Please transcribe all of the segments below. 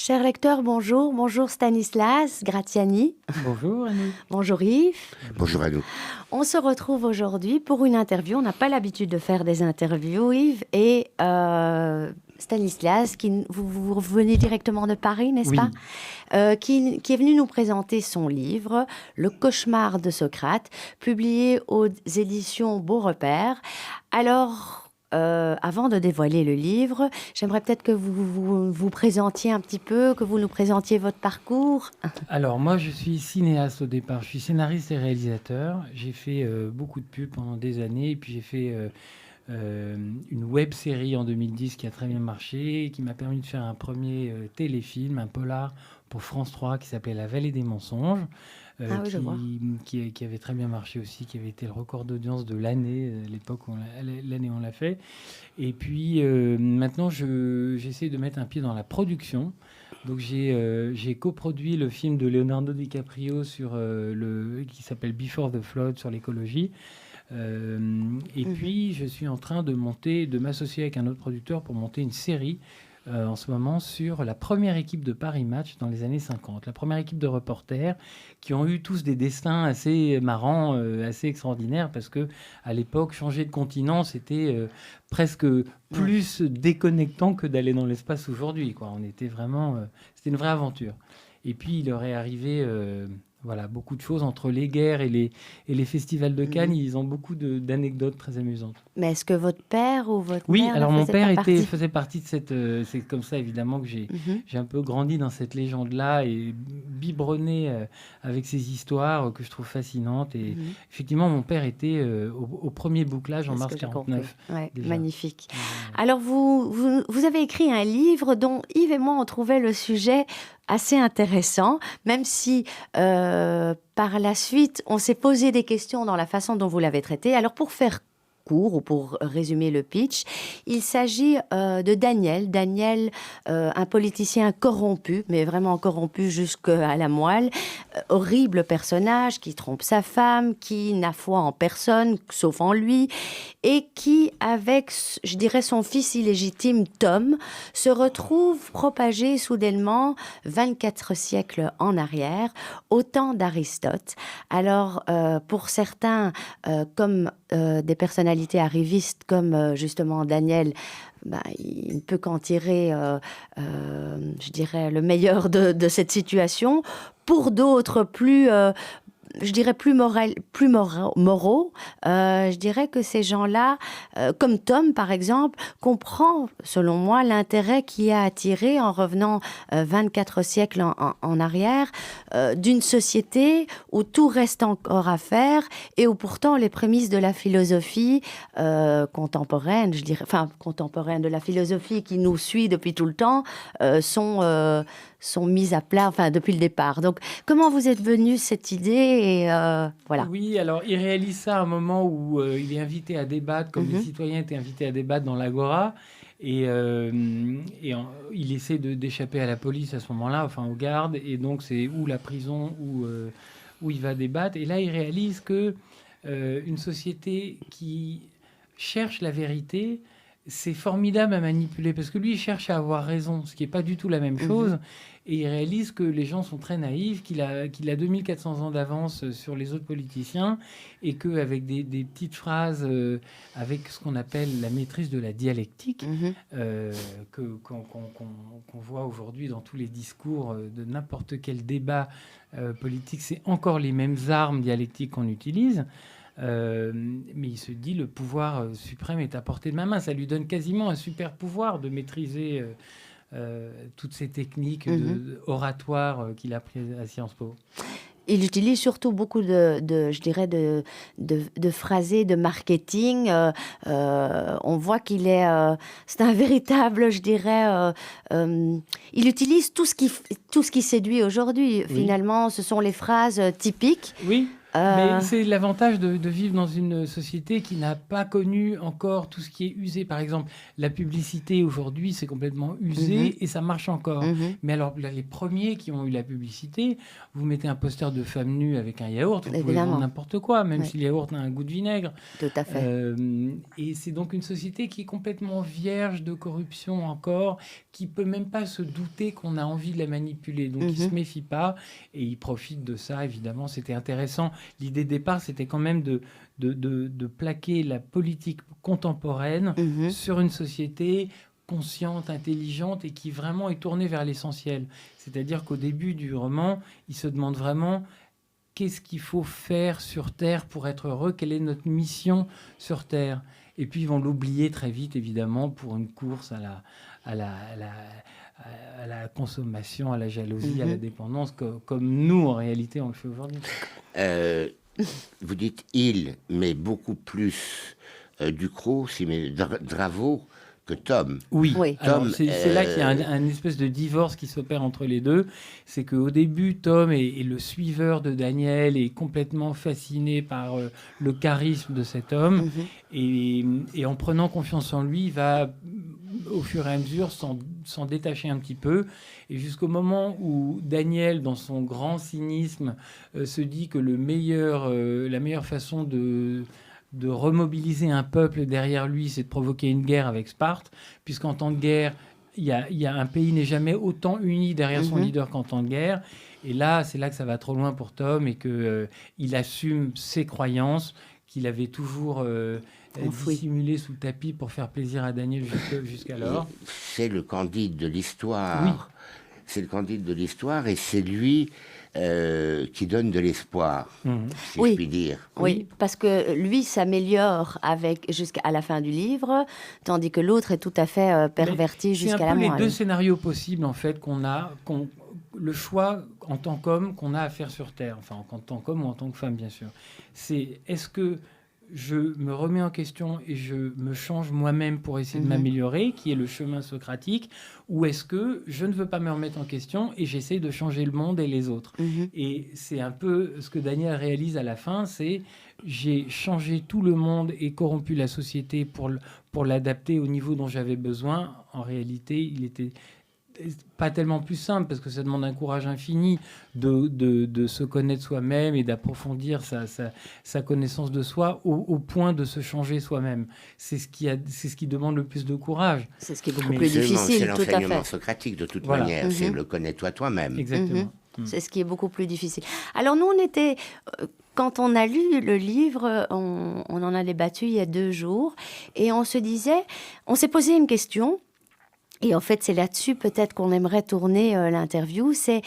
Cher lecteur, bonjour. Bonjour Stanislas Graziani. Bonjour Annie. Bonjour Yves. Bonjour à nous. On se retrouve aujourd'hui pour une interview. On n'a pas l'habitude de faire des interviews, Yves. Et Stanislas, vous venez directement de Paris, n'est-ce Oui. pas qui est venu nous présenter son livre « Le cauchemar de Socrate », publié aux éditions Beau Repère. Alors... avant de dévoiler le livre, j'aimerais peut-être que vous présentiez un petit peu, que vous nous présentiez votre parcours. Alors moi je suis cinéaste au départ, je suis scénariste et réalisateur. J'ai fait beaucoup de pubs pendant des années et puis j'ai fait une web série en 2010 qui a très bien marché, qui m'a permis de faire un premier téléfilm, un polar pour France 3 qui s'appelait La Vallée des mensonges. Oui, je vois. Qui avait très bien marché aussi, qui avait été le record d'audience de l'année, l'époque où l'année où on l'a fait. Et puis maintenant, j'essaie de mettre un pied dans la production. Donc j'ai coproduit le film de Leonardo DiCaprio qui s'appelle Before the Flood sur l'écologie. Puis je suis en train de m'associer avec un autre producteur pour monter une série en ce moment sur la première équipe de Paris Match dans les années 50. La première équipe de reporters qui ont eu tous des destins assez marrants, assez extraordinaires, parce que à l'époque, changer de continent, c'était presque plus déconnectant que d'aller dans l'espace aujourd'hui, quoi. On était vraiment... c'était une vraie aventure. Et puis, il leur est arrivé... beaucoup de choses entre les guerres et les festivals de Cannes. Ils ont beaucoup d'anecdotes très amusantes. Mais est-ce que votre père ou votre Oui, mère alors mon père partie faisait partie de cette... c'est comme ça, évidemment, que j'ai un peu grandi dans cette légende-là et biberonné avec ces histoires que je trouve fascinantes. Et effectivement, mon père était au premier bouclage en mars 49. Ouais, magnifique. Alors, vous avez écrit un livre dont Yves et moi, on trouvait le sujet assez intéressant, même si par la suite, on s'est posé des questions dans la façon dont vous l'avez traité. Alors, pour faire court, ou pour résumer le pitch, il s'agit de Daniel. Daniel, un politicien corrompu, mais vraiment corrompu jusqu'à la moelle. Horrible personnage qui trompe sa femme, qui n'a foi en personne, sauf en lui, et qui, avec, je dirais, son fils illégitime Tom, se retrouve propagé soudainement 24 siècles en arrière, au temps d'Aristote. Alors, pour certains, comme des personnalités arrivistes comme justement Daniel, il ne peut qu'en tirer, je dirais, le meilleur de cette situation. Pour d'autres, je dirais plus moraux, je dirais que ces gens-là, comme Tom par exemple, comprend, selon moi, l'intérêt qui a attiré en revenant 24 siècles en arrière, d'une société où tout reste encore à faire et où pourtant les prémices de la philosophie contemporaine, je dirais, enfin contemporaine de la philosophie qui nous suit depuis tout le temps, sont mises à plat, enfin depuis le départ. Donc, comment vous êtes venu cette idée et voilà. Oui, alors il réalise ça à un moment où il est invité à débattre, comme les citoyens étaient invités à débattre dans l'Agora, et il essaie d'échapper à la police à ce moment-là, enfin aux gardes, et donc c'est ou la prison où il va débattre. Et là, il réalise que une société qui cherche la vérité, c'est formidable à manipuler, parce que lui, il cherche à avoir raison, ce qui n'est pas du tout la même chose. Et il réalise que les gens sont très naïfs, qu'il a 2400 ans d'avance sur les autres politiciens, et qu'avec des petites phrases, avec ce qu'on appelle la maîtrise de la dialectique, qu'on voit aujourd'hui dans tous les discours de n'importe quel débat politique, c'est encore les mêmes armes dialectiques qu'on utilise. Mais il se dit le pouvoir suprême est à portée de ma main. Ça lui donne quasiment un super pouvoir de maîtriser toutes ces techniques oratoires qu'il a apprises à Sciences Po. Il utilise surtout beaucoup je dirais, de phrasés, de marketing. On voit qu'il est... c'est un véritable, je dirais... il utilise tout ce qui séduit aujourd'hui. Oui. Finalement, ce sont les phrases typiques. Oui. Mais c'est l'avantage de vivre dans une société qui n'a pas connu encore tout ce qui est usé. Par exemple, la publicité aujourd'hui, c'est complètement usé et ça marche encore. Mais alors, là, les premiers qui ont eu la publicité, vous mettez un poster de femme nue avec un yaourt, vous pouvez vendre n'importe quoi, même si le yaourt a un goût de vinaigre. Tout à fait. Et c'est donc une société qui est complètement vierge de corruption encore, qui peut même pas se douter qu'on a envie de la manipuler. Donc, il se méfie pas et il profite de ça, évidemment. C'était intéressant. L'idée de départ, c'était quand même de plaquer la politique contemporaine sur une société consciente, intelligente et qui vraiment est tournée vers l'essentiel. C'est-à-dire qu'au début du roman, il se demande vraiment qu'est-ce qu'il faut faire sur Terre pour être heureux, quelle est notre mission sur Terre. Et puis ils vont l'oublier très vite, évidemment, pour une course à la consommation, à la jalousie, à la dépendance, comme nous, en réalité, on le fait aujourd'hui. Vous dites il, mais beaucoup plus Ducrot, mais Dravo que Tom. Oui. Tom, c'est là qu'il y a un espèce de divorce qui s'opère entre les deux. C'est qu'au début, Tom est le suiveur de Daniel, est complètement fasciné par le charisme de cet homme. Et en prenant confiance en lui, il va, au fur et à mesure, s'en détacher un petit peu. Et jusqu'au moment où Daniel, dans son grand cynisme, se dit que la meilleure façon de remobiliser un peuple derrière lui, c'est de provoquer une guerre avec Sparte, puisqu'en temps de guerre, il y a un pays n'est jamais autant uni derrière son leader qu'en temps de guerre. Et là, c'est là que ça va trop loin pour Tom et qu'il assume ses croyances qu'il avait toujours dissimulées sous le tapis pour faire plaisir à Daniel jusqu'alors. C'est le Candide de l'histoire. Oui. C'est le Candide de l'histoire et c'est lui qui donne de l'espoir, si je puis dire. Oui, parce que lui s'améliore jusqu'à la fin du livre, tandis que l'autre est tout à fait perverti jusqu'à la moelle. C'est un peu les deux scénarios possibles, en fait, le choix en tant qu'homme qu'on a à faire sur Terre, enfin, en tant qu'homme ou en tant que femme, bien sûr. C'est, est-ce que je me remets en question et je me change moi-même pour essayer de m'améliorer, qui est le chemin socratique, ou est-ce que je ne veux pas me remettre en question et j'essaie de changer le monde et les autres. Et c'est un peu ce que Daniel réalise à la fin, c'est j'ai changé tout le monde et corrompu la société pour l'adapter au niveau dont j'avais besoin. En réalité, il était pas tellement plus simple parce que ça demande un courage infini de se connaître soi-même et d'approfondir sa connaissance de soi au point de se changer soi-même. C'est ce qui demande le plus de courage. C'est ce qui est beaucoup plus difficile. C'est l'enseignement socratique de toute manière. C'est le connais-toi toi-même. Exactement. C'est ce qui est beaucoup plus difficile. Alors nous, quand on a lu le livre, on en a débattu il y a 2 jours et on s'est posé une question. Et en fait, c'est là-dessus peut-être qu'on aimerait tourner l'interview, c'est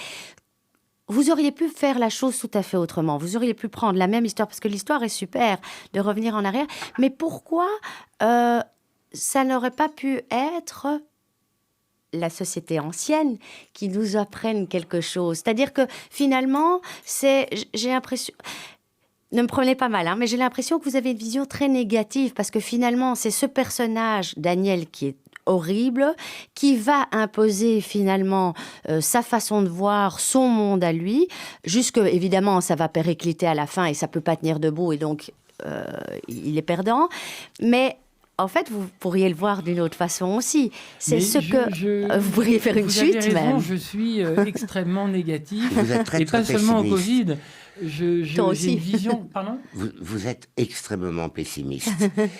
vous auriez pu faire la chose tout à fait autrement. Vous auriez pu prendre la même histoire, parce que l'histoire est super, de revenir en arrière. Mais pourquoi ça n'aurait pas pu être la société ancienne qui nous apprenne quelque chose? C'est-à-dire que finalement, j'ai l'impression... Ne me prenez pas mal, mais j'ai l'impression que vous avez une vision très négative, parce que finalement, c'est ce personnage, Daniel, qui est horrible, qui va imposer finalement sa façon de voir, son monde à lui, jusque, évidemment, ça va péricliter à la fin et ça peut pas tenir debout et donc il est perdant. Mais en fait, vous pourriez le voir d'une autre façon aussi. C'est vous pourriez faire une suite raison, même. Je suis extrêmement négatif. Vous êtes très, et pas très seulement au pessimiste. Covid. J'ai une vision. Pardon. Vous êtes extrêmement pessimiste.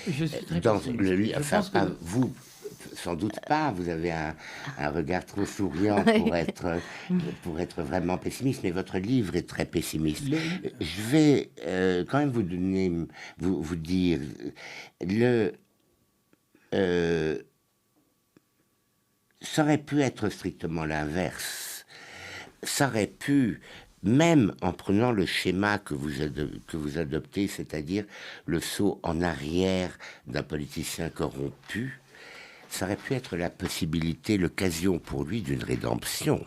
Je suis très pessimiste. Vous. Sans doute pas, vous avez un regard trop souriant pour être vraiment pessimiste, mais votre livre est très pessimiste. Je vais quand même vous dire, ça aurait pu être strictement l'inverse. Ça aurait pu, même en prenant le schéma que vous adoptez, c'est-à-dire le saut en arrière d'un politicien corrompu, ça aurait pu être la possibilité, l'occasion pour lui d'une rédemption.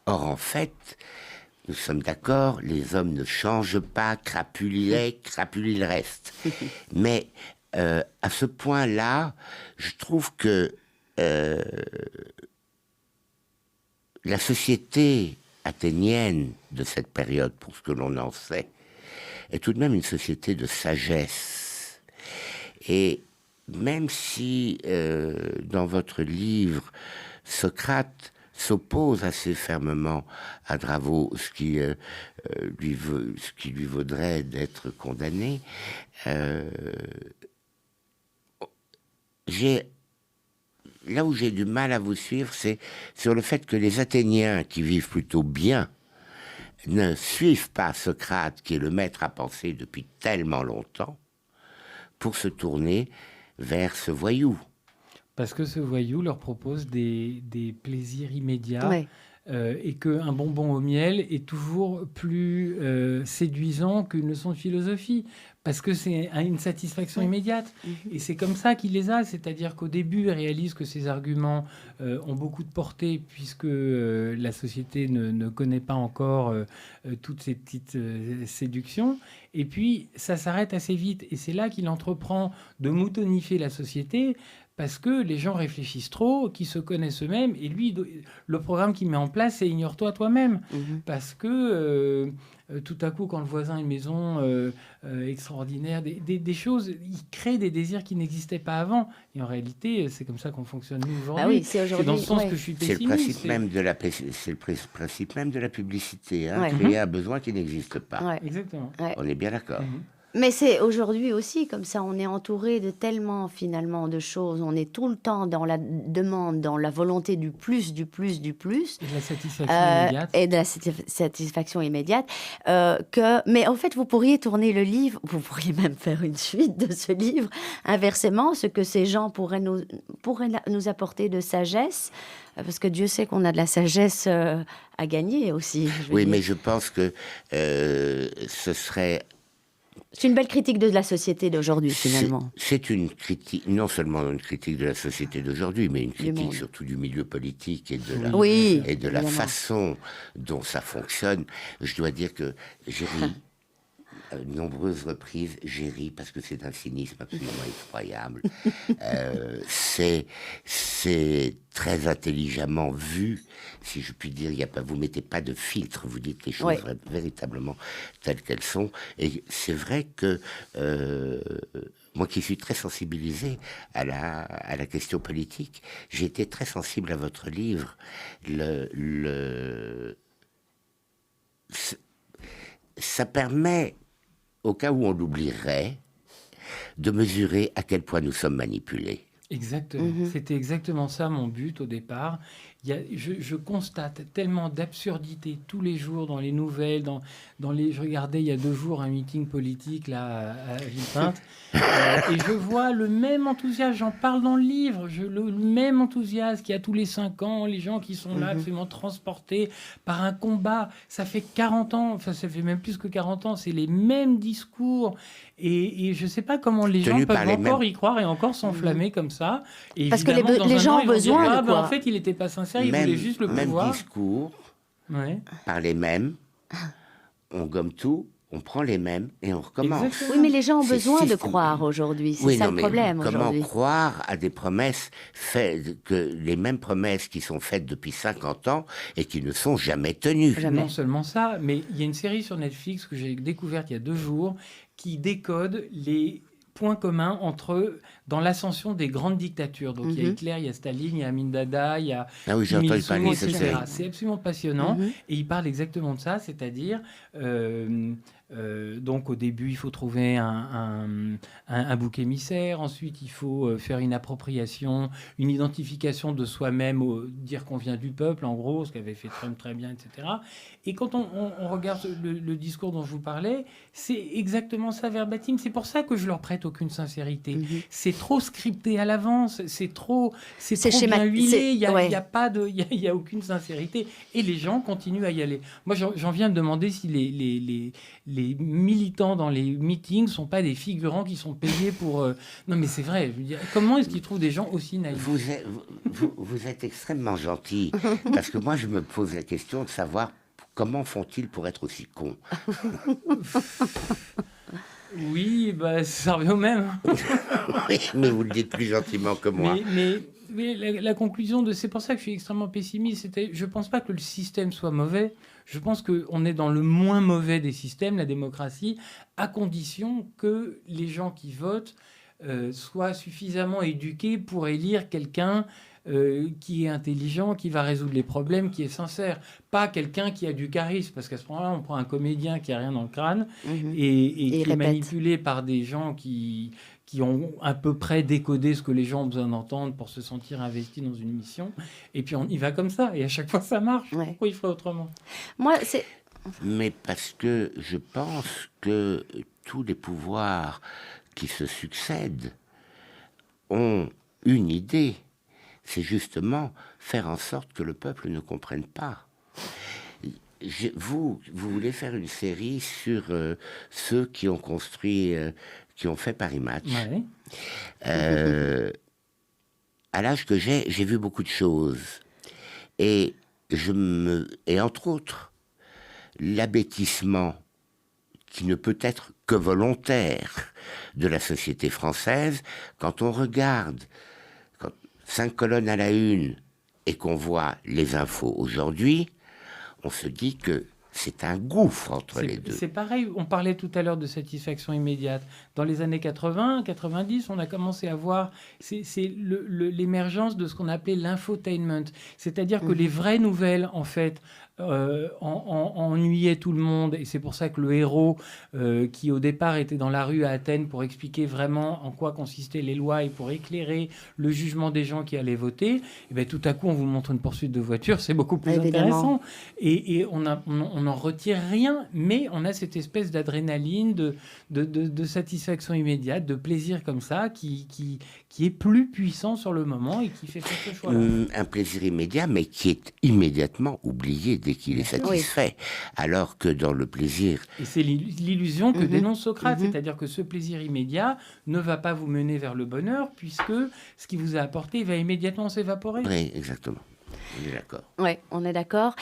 Or, en fait, nous sommes d'accord, les hommes ne changent pas, crapulés restent. Mais à ce point-là, je trouve que la société athénienne de cette période, pour ce que l'on en sait, est tout de même une société de sagesse. Et même si, dans votre livre, Socrate s'oppose assez fermement à Draveau, ce qui lui vaudrait d'être condamné, là où j'ai du mal à vous suivre, c'est sur le fait que les Athéniens, qui vivent plutôt bien, ne suivent pas Socrate, qui est le maître à penser depuis tellement longtemps, pour se tourner vers ce voyou. Parce que ce voyou leur propose des plaisirs immédiats. Ouais. Et qu'un bonbon au miel est toujours plus séduisant qu'une leçon de philosophie, parce que c'est une satisfaction immédiate. Et c'est comme ça qu'il les a, c'est-à-dire qu'au début, il réalise que ses arguments ont beaucoup de portée, puisque la société ne connaît pas encore toutes ces petites séductions. Et puis, ça s'arrête assez vite. Et c'est là qu'il entreprend de moutonnifier la société, parce que les gens réfléchissent trop, qui se connaissent eux-mêmes, et lui, le programme qu'il met en place, c'est ignore-toi toi-même. Parce que tout à coup, quand le voisin a une maison extraordinaire, des choses, il crée des désirs qui n'existaient pas avant. Et en réalité, c'est comme ça qu'on fonctionne nous aujourd'hui. Ah oui, c'est dans ce sens que je suis C'est pessimiste. le principe même de la publicité, hein, Ouais. créer un besoin qui n'existe pas. Ouais. Exactement. Ouais. On est bien d'accord. Mais c'est aujourd'hui aussi comme ça, on est entouré de tellement finalement de choses, on est tout le temps dans la demande, dans la volonté du plus, du plus, du plus. Et de la satisfaction immédiate. Et de la satisfaction immédiate. Mais en fait, vous pourriez tourner le livre, vous pourriez même faire une suite de ce livre, inversement, ce que ces gens pourraient nous apporter de sagesse, parce que Dieu sait qu'on a de la sagesse à gagner aussi. Oui, mais je pense que ce serait... C'est une belle critique de la société d'aujourd'hui, finalement. C'est une critique, non seulement une critique de la société d'aujourd'hui, mais une critique surtout du milieu politique et de la évidemment. façon dont ça fonctionne. Je dois dire que j'ai ri. À de nombreuses reprises, j'ai ri parce que c'est un cynisme absolument effroyable. C'est très intelligemment vu, si je puis dire. Vous mettez pas de filtre, vous dites les choses véritablement telles qu'elles sont. Et c'est vrai que moi qui suis très sensibilisé à la question politique, j'ai été très sensible à votre livre. Ça permet, au cas où on l'oublierait, de mesurer à quel point nous sommes manipulés. Exactement. C'était exactement ça mon but au départ. Je constate tellement d'absurdités tous les jours dans les nouvelles, je regardais il y a 2 jours un meeting politique là à Villepinte, et je vois le même enthousiasme, j'en parle dans le livre, le même enthousiasme qu'il y a tous les 5 ans, les gens qui sont là absolument transportés par un combat. Ça fait 40 ans, enfin ça fait même plus que 40 ans, c'est les mêmes discours, et je ne sais pas comment les gens peuvent encore y croire et encore s'enflammer comme ça. Et parce que les gens ont besoin de quoi. en fait, il n'était pas sincère, il voulait juste le pouvoir. Même discours, par les mêmes, on gomme tout, on prend les mêmes et on recommence. Exactement. Oui, mais les gens ont besoin de croire aujourd'hui. C'est ça le problème aujourd'hui. Comment croire à des promesses les mêmes promesses qui sont faites depuis 50 ans et qui ne sont jamais tenues. Non seulement ça, mais il y a une série sur Netflix que j'ai découverte il y a 2 jours qui décode les points communs dans l'ascension des grandes dictatures. Donc il y a Hitler, il y a Staline, il y a Amin Dada, il y a j'ai entendu parler de cette série. C'est absolument passionnant. Et il parle exactement de ça, c'est-à-dire donc au début il faut trouver un bouc émissaire, ensuite il faut faire une appropriation, une identification de soi-même, dire qu'on vient du peuple en gros, ce qu'avait fait Trump très bien, etc. Et quand on regarde le discours dont je vous parlais, c'est exactement ça verbatim. C'est pour ça que je leur prête aucune sincérité. C'est trop scripté à l'avance, c'est trop bien huilé, il y a aucune sincérité, et les gens continuent à y aller. Moi j'en viens de demander si les militants dans les meetings sont pas des figurants qui sont payés pour... Non mais c'est vrai, je veux dire, comment est-ce qu'ils trouvent des gens aussi naïfs? Vous êtes extrêmement gentil, parce que moi je me pose la question de savoir comment font-ils pour être aussi cons. Oui, ça revient au même. Oui, mais vous le dites plus gentiment que moi. Mais la conclusion c'est pour ça que je suis extrêmement pessimiste. Je pense pas que le système soit mauvais. Je pense qu'on est dans le moins mauvais des systèmes, la démocratie, à condition que les gens qui votent soient suffisamment éduqués pour élire quelqu'un qui est intelligent, qui va résoudre les problèmes, qui est sincère. Pas quelqu'un qui a du charisme, parce qu'à ce moment-là, on prend un comédien qui a rien dans le crâne et qui est manipulé par des gens qui ont à peu près décodé ce que les gens ont besoin d'entendre pour se sentir investis dans une mission. Et puis on y va comme ça. Et à chaque fois, ça marche. Ouais. Pourquoi il ferait autrement ? Mais parce que je pense que tous les pouvoirs qui se succèdent ont une idée. C'est justement faire en sorte que le peuple ne comprenne pas. Vous voulez faire une série sur ceux qui ont construit, qui ont fait Paris Match. Ouais. À l'âge que j'ai vu beaucoup de choses. Et entre autres, l'abêtissement qui ne peut être que volontaire de la société française, quand on regarde 5 colonnes à la une et qu'on voit les infos aujourd'hui, on se dit que c'est un gouffre entre les deux. C'est pareil, on parlait tout à l'heure de satisfaction immédiate. Dans les années 80, 90, on a commencé à voir l'émergence de ce qu'on appelait l'infotainment. C'est-à-dire que les vraies nouvelles, en fait, ennuyait tout le monde, et c'est pour ça que le héros qui au départ était dans la rue à Athènes pour expliquer vraiment en quoi consistaient les lois et pour éclairer le jugement des gens qui allaient voter, et bien tout à coup on vous montre une poursuite de voiture, c'est beaucoup plus intéressant, et on n'en retire rien, mais on a cette espèce d'adrénaline, de satisfaction immédiate, de plaisir comme ça qui est plus puissant sur le moment et qui fait faire ce choix-là. Un plaisir immédiat, mais qui est immédiatement oublié dès qu'il est satisfait. Oui. Alors que dans le plaisir... Et c'est l'illusion que dénonce Socrate, c'est-à-dire que ce plaisir immédiat ne va pas vous mener vers le bonheur, puisque ce qui vous a apporté va immédiatement s'évaporer. Oui, exactement. On est d'accord. Oui, on est d'accord.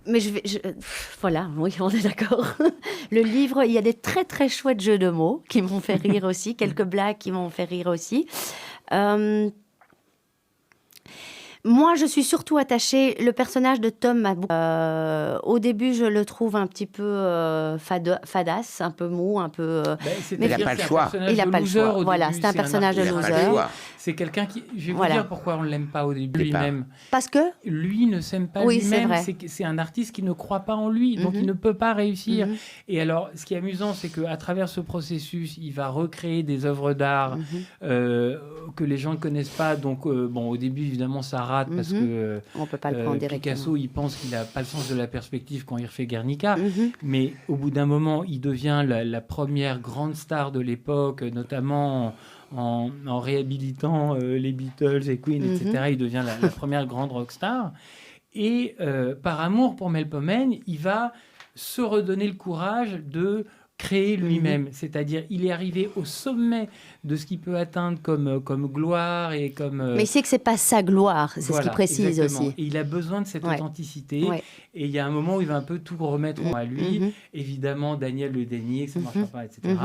Mais voilà, oui, on est d'accord. Le livre, il y a des très très chouettes jeux de mots qui m'ont fait rire aussi, quelques blagues qui m'ont fait rire aussi. Moi, je suis surtout attachée. Le personnage de Tom m'a beaucoup. Au début, je le trouve un petit peu fadasse, un peu mou, un peu. Mais il n'a pas le choix. Il n'a pas le choix. Voilà, c'est un personnage de loser. C'est quelqu'un qui. Je vais vous dire pourquoi on ne l'aime pas au début lui-même. Parce que lui ne s'aime pas lui-même. C'est un artiste qui ne croit pas en lui, donc il ne peut pas réussir. Et alors, ce qui est amusant, c'est qu'à travers ce processus, il va recréer des œuvres d'art que les gens ne connaissent pas. Donc, au début, évidemment, ça rate parce que on peut pas le prendre Picasso, il pense qu'il n'a pas le sens de la perspective quand il refait Guernica. Mais au bout d'un moment, il devient la première grande star de l'époque, notamment en réhabilitant les Beatles et Queen, etc. Il devient la première grande rockstar. Et par amour pour Melpomène, il va se redonner le courage de créer lui-même. C'est-à-dire, il est arrivé au sommet de ce qu'il peut atteindre comme gloire et comme... Mais il sait que c'est pas sa gloire, c'est ce qu'il précise exactement. aussi. Et il a besoin de cette authenticité. Et il y a un moment où il va un peu tout remettre à lui. Évidemment, Daniel le dénie, que ça ne marchera pas, etc.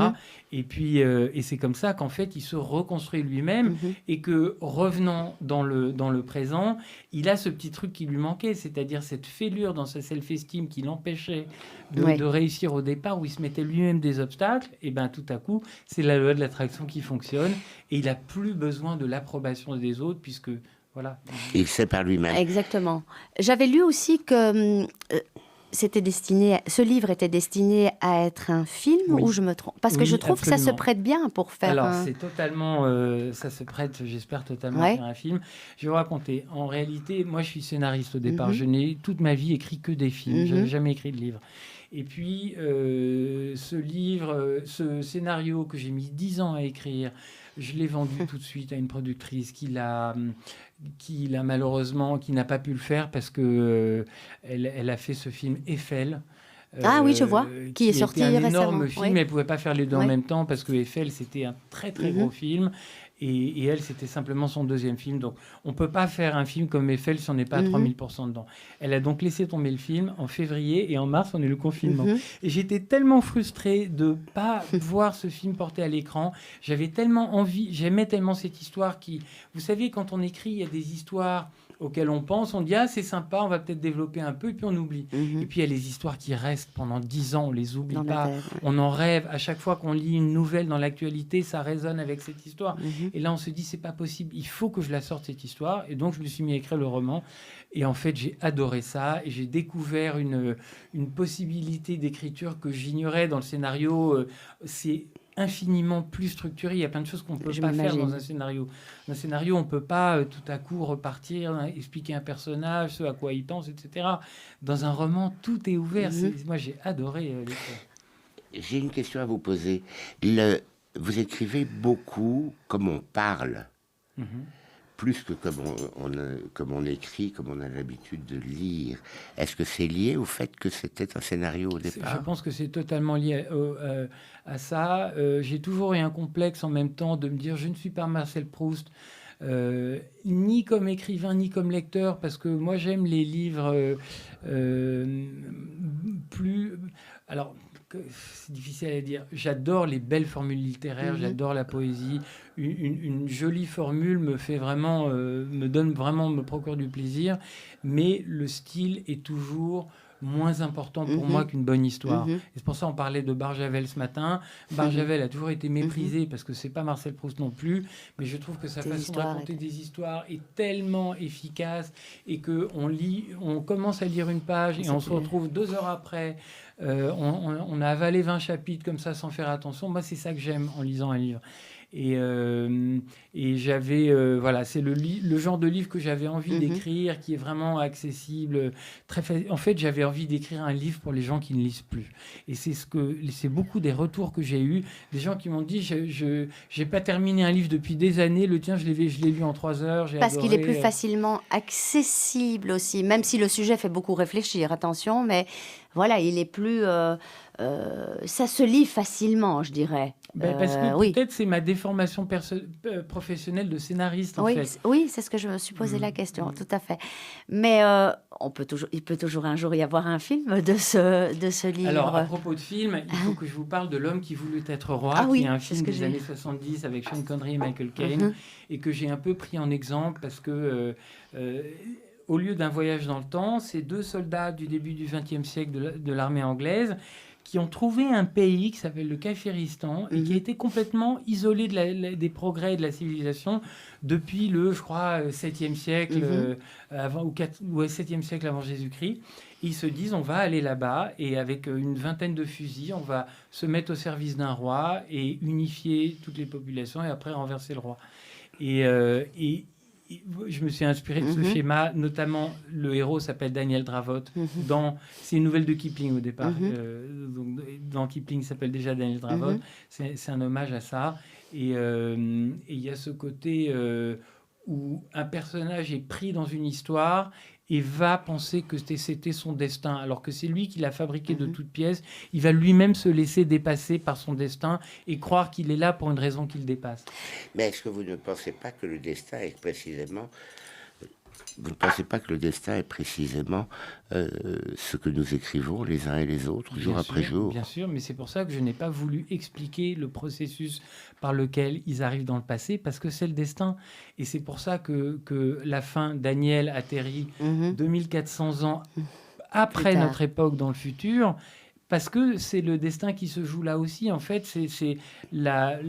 Et puis, et c'est comme ça qu'en fait, il se reconstruit lui-même et que, revenant dans le présent, il a ce petit truc qui lui manquait, c'est-à-dire cette fêlure dans sa self-esteem qui l'empêchait de réussir au départ, où il se mettait lui-même des obstacles. Et bien, tout à coup, c'est la loi de l'attraction qui fonctionne et il n'a plus besoin de l'approbation des autres, puisque... Voilà. Il sait par lui-même. Exactement. J'avais lu aussi que ce livre était destiné à être un film, ou je me trompe? Parce que je trouve absolument. que ça se prête bien pour faire Alors, c'est totalement... ça se prête, j'espère, totalement à faire un film. Je vais vous raconter. En réalité, moi, je suis scénariste au départ. Je n'ai toute ma vie écrit que des films. Je n'ai jamais écrit de livre. Et puis, ce scénario que j'ai mis 10 ans à écrire, je l'ai vendu tout de suite à une productrice qui n'a pas pu le faire parce que elle a fait ce film Eiffel. Oui, je vois, qui est sorti récemment. Un énorme film, elle ne pouvait pas faire les deux en même temps parce que Eiffel, c'était un très très gros film. Et elle, c'était simplement son deuxième film. Donc, on ne peut pas faire un film comme Eiffel si on n'est pas à 3000% dedans. Elle a donc laissé tomber le film en février et en mars, on est le confinement. Et j'étais tellement frustrée de ne pas voir ce film porté à l'écran. J'avais tellement envie, j'aimais tellement cette histoire qui... Vous savez, quand on écrit, il y a des histoires auxquelles on pense, on dit « Ah, c'est sympa, on va peut-être développer un peu », et puis on oublie. Et puis, il y a les histoires qui restent pendant 10 ans, on les oublie pas. On en rêve. À chaque fois qu'on lit une nouvelle dans l'actualité, ça résonne avec cette histoire. Et là, on se dit « C'est pas possible, il faut que je la sorte, cette histoire ». Et donc, je me suis mis à écrire le roman. Et en fait, j'ai adoré ça. Et j'ai découvert une possibilité d'écriture que j'ignorais dans le scénario. C'est infiniment plus structuré. Il y a plein de choses qu'on ne peut pas faire dans un scénario. Dans un scénario, on ne peut pas tout à coup repartir, expliquer un personnage, ce à quoi il pense, etc. Dans un roman, tout est ouvert. Moi, j'ai adoré l'écrire. J'ai une question à vous poser. Vous écrivez beaucoup comme on parle, plus que comme on écrit, comme on a l'habitude de lire. Est-ce que c'est lié au fait que c'était un scénario au départ ? Je pense que c'est totalement lié à ça. J'ai toujours eu un complexe en même temps de me dire je ne suis pas Marcel Proust, ni comme écrivain, ni comme lecteur, parce que moi j'aime les livres plus... Alors, c'est difficile à dire. J'adore les belles formules littéraires, j'adore la poésie. Une jolie formule me fait vraiment, me procure du plaisir, mais le style est toujours moins important pour moi qu'une bonne histoire. Et c'est pour ça qu'on parlait de Barjavel ce matin. Barjavel a toujours été méprisé parce que c'est pas Marcel Proust non plus, mais je trouve que sa façon de raconter des histoires est tellement efficace et que on commence à lire une page et on se retrouve 2 heures après. On a avalé 20 chapitres comme ça sans faire attention. Moi, c'est ça que j'aime en lisant un livre. Et j'avais voilà, c'est le genre de livre que j'avais envie d'écrire, qui est vraiment accessible, en fait, j'avais envie d'écrire un livre pour les gens qui ne lisent plus. Et c'est beaucoup des retours que j'ai eus, des gens qui m'ont dit j'ai pas terminé un livre depuis des années, le tien je l'ai lu en 3 heures, j'ai parce adoré. qu'il est plus facilement accessible aussi, même si le sujet fait beaucoup réfléchir, attention, mais voilà, il est plus ça se lit facilement, je dirais. Parce que peut-être c'est ma déformation professionnelle de scénariste, en fait. Oui, c'est ce que je me suis posé la question, tout à fait. Mais il peut toujours un jour y avoir un film de ce livre. Alors, à propos de film, il faut que je vous parle de L'homme qui voulut être roi, qui est un film des années 70 avec Sean Connery et Michael Caine, et que j'ai un peu pris en exemple parce que... au lieu d'un voyage dans le temps, c'est 2 soldats du début du XXe siècle de l'armée anglaise qui ont trouvé un pays qui s'appelle le Kafiristan et qui a été complètement isolé des progrès de la civilisation depuis le, je crois, 7e siècle, avant, ou 7e siècle avant Jésus-Christ. Ils se disent, on va aller là-bas et avec une vingtaine de fusils, on va se mettre au service d'un roi et unifier toutes les populations et après renverser le roi. Et je me suis inspiré de ce schéma, notamment le héros s'appelle Daniel Dravot. C'est une nouvelle de Kipling au départ. Donc, dans Kipling, il s'appelle déjà Daniel Dravot. C'est un hommage à ça. Et il y a ce côté où un personnage est pris dans une histoire et va penser que c'était son destin, alors que c'est lui qui l'a fabriqué de toutes pièces. Il va lui-même se laisser dépasser par son destin et croire qu'il est là pour une raison qu'il dépasse. Mais est-ce que vous ne pensez pas que le destin est précisément... Vous ne pensez pas que le destin est précisément ce que nous écrivons les uns et les autres, jour après jour ? Bien sûr, mais c'est pour ça que je n'ai pas voulu expliquer le processus par lequel ils arrivent dans le passé, parce que c'est le destin. Et c'est pour ça que la fin, Daniel atterrit 2400 ans après notre époque dans le futur, parce que c'est le destin qui se joue là aussi. En fait, c'est la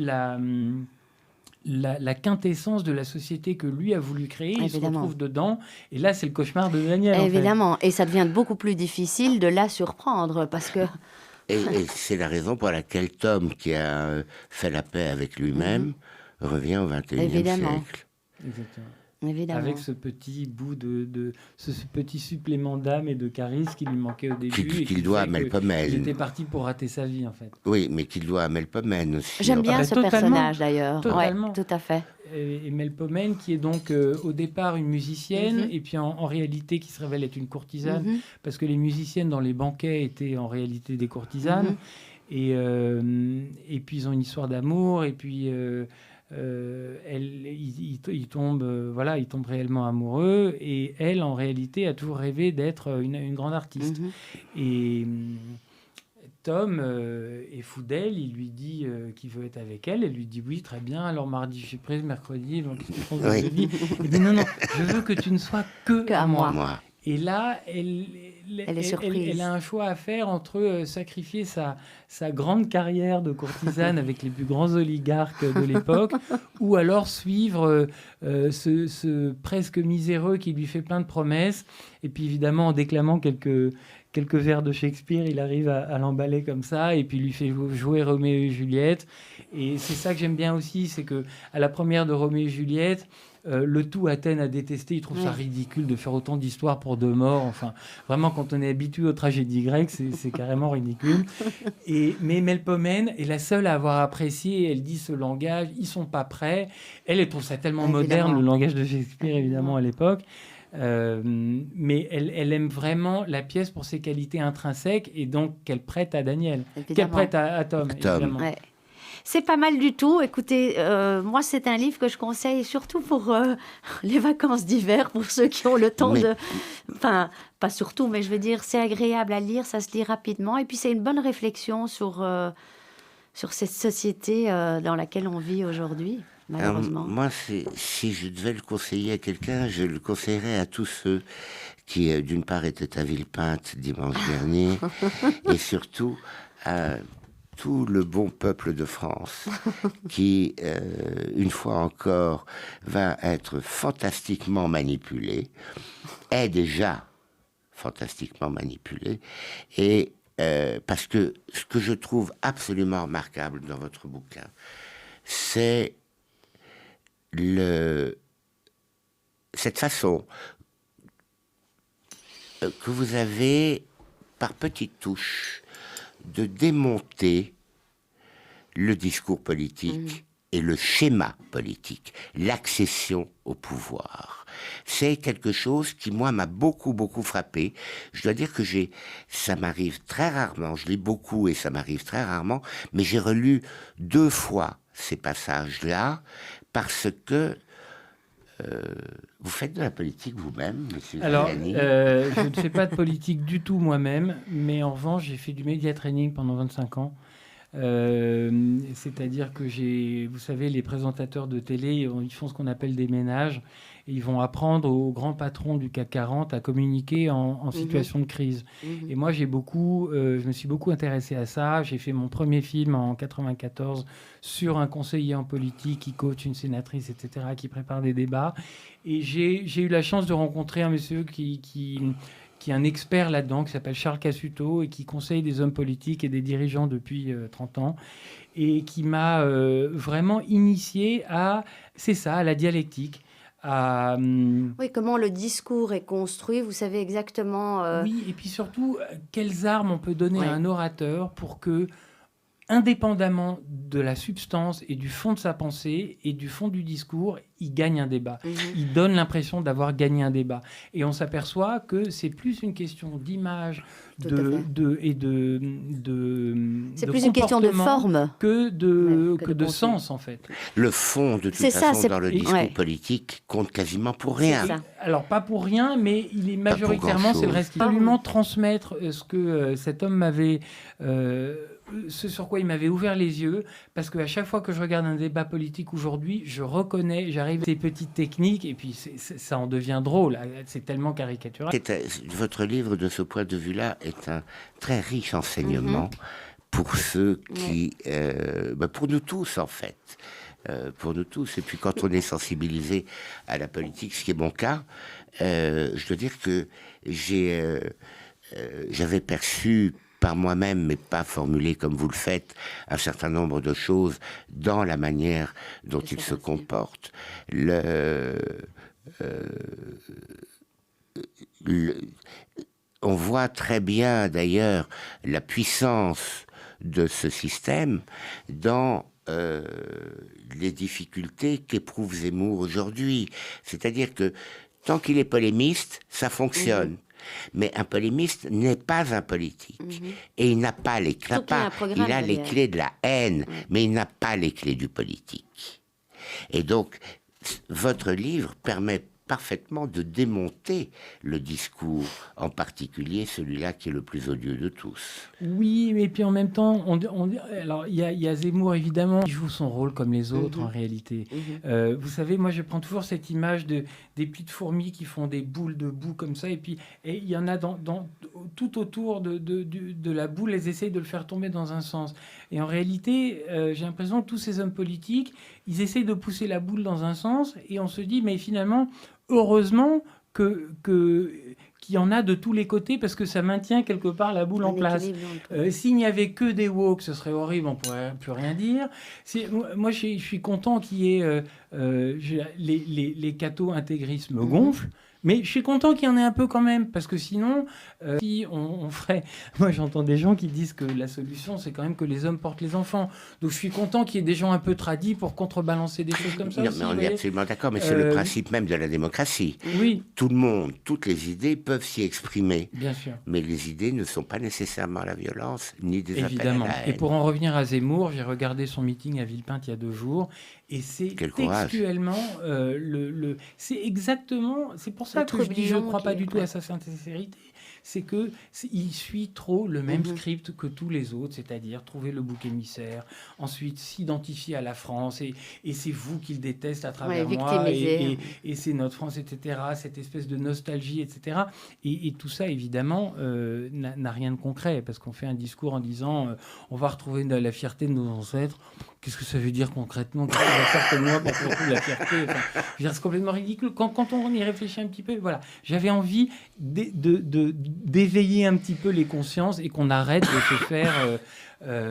quintessence de la société que lui a voulu créer. Il se retrouve dedans. Et là, c'est le cauchemar de Daniel. Évidemment. En fait. Et ça devient beaucoup plus difficile de la surprendre parce que... Et c'est la raison pour laquelle Tom, qui a fait la paix avec lui-même, revient au XXIe siècle. Exactement. Évidemment. Avec ce petit bout ce petit supplément d'âme et de charisme qui lui manquait au début. Qu'il doit à Melpomène. Il était parti pour rater sa vie, en fait. Oui, mais qu'il doit à Melpomène aussi. J'aime bien ce personnage, d'ailleurs. Totalement. Ouais, tout à fait. Et Melpomène, qui est donc au départ une musicienne, et puis en réalité qui se révèle être une courtisane, parce que les musiciennes dans les banquets étaient en réalité des courtisanes. Et puis ils ont une histoire d'amour, et puis... il tombe réellement amoureux, et elle, en réalité, a toujours rêvé d'être une grande artiste. Et Tom est fou d'elle, il lui dit qu'il veut être avec elle, elle lui dit oui, très bien, alors mardi je suis prise, mercredi, donc qu'est-ce que tu penses de Oui. la vie ? Il dit non, je veux que tu ne sois que à moi. Moi. Et là, elle est surprise. elle a un choix à faire entre sacrifier sa grande carrière de courtisane avec les plus grands oligarques de l'époque, ou alors suivre ce presque miséreux qui lui fait plein de promesses, et puis évidemment en déclamant quelques vers de Shakespeare, il arrive à l'emballer comme ça, et puis il lui fait jouer Roméo et Juliette. Et c'est ça que j'aime bien aussi, c'est que à la première de Roméo et Juliette, le tout Athènes a détesté, il trouve ça ridicule de faire autant d'histoires pour deux morts. Enfin, vraiment, quand on est habitué aux tragédies grecques, c'est carrément ridicule. Mais Melpomène est la seule à avoir apprécié. Elle dit ce langage, ils sont pas prêts. Elle trouve ça tellement moderne, le langage de Shakespeare, évidemment, à l'époque. Mais elle aime vraiment la pièce pour ses qualités intrinsèques, et donc qu'elle prête à Daniel, qu'elle prête à Tom. Évidemment. Ouais. C'est pas mal du tout. Écoutez, moi, c'est un livre que je conseille surtout pour les vacances d'hiver, pour ceux qui ont le temps de... Enfin, pas surtout, mais je veux dire, c'est agréable à lire, ça se lit rapidement. Et puis, c'est une bonne réflexion sur cette société dans laquelle on vit aujourd'hui, malheureusement. Moi, si je devais le conseiller à quelqu'un, je le conseillerais à tous ceux qui, d'une part, étaient à Villepinte dimanche dernier, et surtout à tout le bon peuple de France qui, une fois encore, va être fantastiquement manipulé, est déjà fantastiquement manipulé, et parce que ce que je trouve absolument remarquable dans votre bouquin, c'est cette façon que vous avez, par petites touches, de démonter le discours politique et le schéma politique, l'accession au pouvoir. C'est quelque chose qui, moi, m'a beaucoup, beaucoup frappé. Je dois dire que ça m'arrive très rarement, je lis beaucoup et ça m'arrive très rarement, mais j'ai relu 2 fois ces passages-là, parce que vous faites de la politique vous-même, monsieur Alors, Zangani? je ne fais pas de politique du tout moi-même, mais en revanche, j'ai fait du média training pendant 25 ans. C'est-à-dire que vous savez, les présentateurs de télé, ils font ce qu'on appelle des ménages, et ils vont apprendre aux grands patrons du CAC 40 à communiquer en situation de crise. Et moi, je me suis beaucoup intéressé à ça. J'ai fait mon premier film en 94 sur un conseiller en politique qui coach une sénatrice, etc., qui prépare des débats. Et j'ai eu la chance de rencontrer un monsieur qui est un expert là-dedans, qui s'appelle Charles Cassuto, et qui conseille des hommes politiques et des dirigeants depuis 30 ans, et qui m'a vraiment initié à la dialectique. Oui, comment le discours est construit, vous savez exactement... Oui, et puis surtout, quelles armes on peut donner à un orateur pour que, indépendamment de la substance et du fond de sa pensée et du fond du discours, il gagne un débat. Il donne l'impression d'avoir gagné un débat. Et on s'aperçoit que c'est plus une question d'image C'est plus une question de forme que de sens, en fait. Le fond, de toute façon, dans le discours politique, compte quasiment pour rien. Alors, pas pour rien, mais il est majoritairement, c'est le reste. Absolument transmettre ce que cet homme m'avait... ce sur quoi il m'avait ouvert les yeux, parce qu'à chaque fois que je regarde un débat politique aujourd'hui, je reconnais, j'arrive à ces petites techniques, et puis ça en devient drôle, c'est tellement caricatural. Votre livre, de ce point de vue-là, est un très riche enseignement pour ceux qui... pour nous tous, en fait. Pour nous tous. Et puis quand on est sensibilisé à la politique, ce qui est mon cas, je dois dire que j'avais perçu par moi-même, mais pas formulé comme vous le faites, un certain nombre de choses dans la manière dont il se comporte. On voit très bien, d'ailleurs, la puissance de ce système dans les difficultés qu'éprouve Zemmour aujourd'hui. C'est-à-dire que tant qu'il est polémiste, ça fonctionne. Mais un polémiste n'est pas un politique. Et il n'a pas les clés. Il a les clés de la haine, mais il n'a pas les clés du politique. Et donc, votre livre permet parfaitement de démonter le discours, en particulier celui-là qui est le plus odieux de tous. Oui, mais puis en même temps, alors il y a Zemmour évidemment qui joue son rôle comme les autres en réalité. Vous savez, moi je prends toujours cette image des petites fourmis qui font des boules de boue comme ça, et il y en a tout autour de la boule, elles essayent de le faire tomber dans un sens. Et en réalité, j'ai l'impression que tous ces hommes politiques, ils essayent de pousser la boule dans un sens, et on se dit, mais finalement, heureusement qu'il y en a de tous les côtés, parce que ça maintient quelque part la boule en place. S'il n'y avait que des woke, ce serait horrible, on ne pourrait plus rien dire. Moi, je suis content qu'il y ait les cathos-intégristes me gonflent, mais je suis content qu'il y en ait un peu quand même, parce que sinon, si on ferait... Moi, j'entends des gens qui disent que la solution, c'est quand même que les hommes portent les enfants. Donc, je suis content qu'il y ait des gens un peu tradis pour contrebalancer des choses comme ça. Non, aussi, mais on est absolument d'accord, mais c'est le principe même de la démocratie. Oui. Tout le monde, toutes les idées peuvent s'y exprimer. Bien sûr. Mais les idées ne sont pas nécessairement la violence, ni des Évidemment. appels à la haine. Et pour en revenir à Zemmour, j'ai regardé son meeting à Villepinte il y a 2 jours, et c'est textuellement c'est exactement, c'est pour ça que je dis je ne crois pas du tout à sa sincérité. C'est que il suit trop le même script que tous les autres, c'est-à-dire trouver le bouc émissaire, ensuite s'identifier à la France, et c'est vous qu'il déteste à travers moi, et c'est notre France, etc., cette espèce de nostalgie, etc. Et tout ça, évidemment, n'a rien de concret, parce qu'on fait un discours en disant on va retrouver la fierté de nos ancêtres. Qu'est-ce que ça veut dire concrètement? Qu'est-ce qu'on va faire comme moi pour qu'on retrouve la fierté? C'est complètement ridicule. Quand on y réfléchit un petit peu, voilà. J'avais envie d'éveiller un petit peu les consciences et qu'on arrête de se faire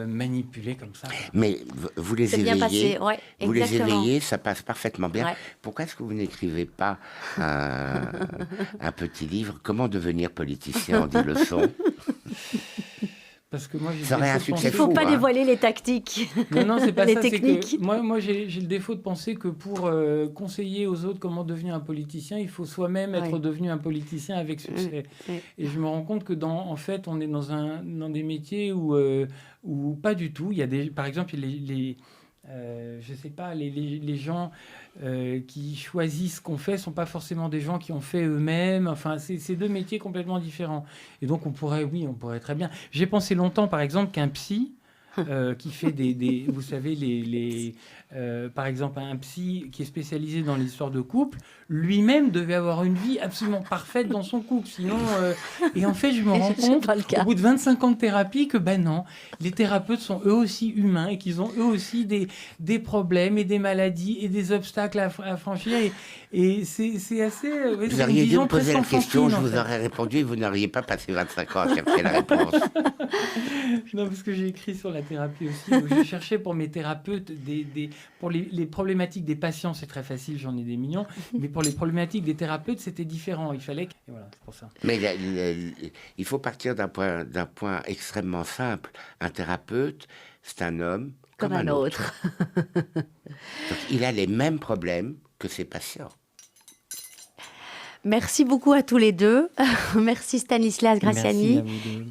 manipuler comme ça. Mais vous les éveillez, bien passé. Ouais, vous les exactement. éveillez, ça passe parfaitement bien. Ouais. Pourquoi est-ce que vous n'écrivez pas un petit livre, Comment devenir politicien en 10 leçons? Parce que moi, Ça aurait un succès Il ne faut fou, pas hein. dévoiler les tactiques, Non, c'est pas les ça. techniques. C'est que moi j'ai le défaut de penser que pour conseiller aux autres comment devenir un politicien, il faut soi-même être devenu un politicien avec succès. Et je me rends compte que en fait, on est dans des métiers où pas du tout. Il y a par exemple, je sais pas, les gens qui choisissent ce qu'on fait sont pas forcément des gens qui ont fait eux-mêmes. Enfin, c'est 2 métiers complètement différents. Et donc, on pourrait très bien. J'ai pensé longtemps, par exemple, qu'un psy qui fait vous savez, par exemple, un psy qui est spécialisé dans l'histoire de couple, lui-même devait avoir une vie absolument parfaite dans son couple. Sinon, et en fait, je me rends compte, au bout de 25 ans de thérapie, que non, les thérapeutes sont eux aussi humains et qu'ils ont eux aussi des problèmes et des maladies et des obstacles à franchir. Et c'est assez... Vous auriez dû me poser la question, je vous aurais répondu et vous n'auriez pas passé 25 ans à chercher la réponse. Non, parce que j'ai écrit sur la thérapie aussi, où je cherchais pour mes thérapeutes pour les problématiques des patients, c'est très facile, j'en ai des millions, mais pour les problématiques des thérapeutes, c'était différent. Il fallait et voilà, c'est pour ça. Mais il faut partir d'un point extrêmement simple. Un thérapeute, c'est un homme comme un autre. Donc, il a les mêmes problèmes que ses patients. Merci beaucoup à tous les deux. Merci Stanislas Graziani.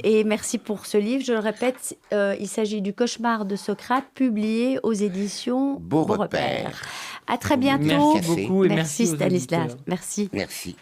Et merci pour ce livre. Je le répète, il s'agit du Cauchemar de Socrate, publié aux éditions Beau Repère. À très bientôt. Merci beaucoup et merci aux Stanislas. auditeurs. Merci. Merci.